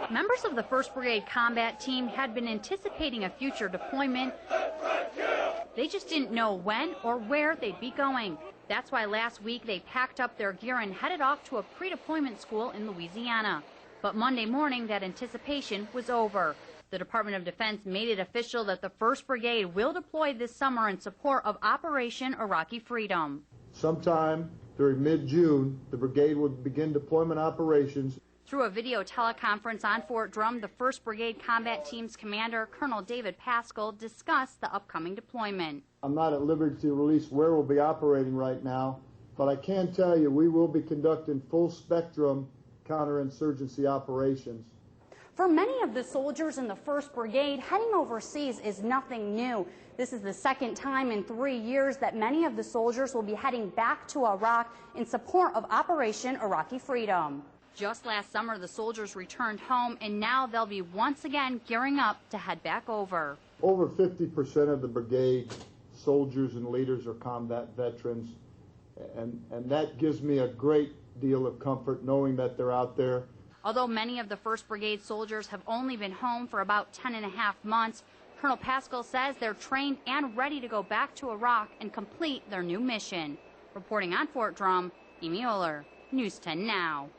Members of the 1st Brigade Combat Team had been anticipating a future deployment. They just didn't know when or where they'd be going. That's why last week they packed up their gear and headed off to a pre-deployment school in Louisiana. But Monday morning, that anticipation was over. The Department of Defense made it official that the 1st Brigade will deploy this summer in support of Operation Iraqi Freedom. Sometime during mid-June, the brigade will begin deployment operations. Through a video teleconference on Fort Drum, the 1st Brigade Combat Team's commander, Colonel David Pascal, discussed the upcoming deployment. I'm not at liberty to release where we'll be operating right now, but I can tell you we will be conducting full-spectrum counterinsurgency operations. For many of the soldiers in the 1st Brigade, heading overseas is nothing new. This is the second time in 3 years that many of the soldiers will be heading back to Iraq in support of Operation Iraqi Freedom. Just last summer, the soldiers returned home, and now they'll be once again gearing up to head back over. Over 50% of the brigade soldiers and leaders are combat veterans, and that gives me a great deal of comfort knowing that they're out there. Although many of the 1st Brigade soldiers have only been home for about 10.5 months, Colonel Pascal says they're trained and ready to go back to Iraq and complete their new mission. Reporting on Fort Drum, Amy Ohler, News 10 Now.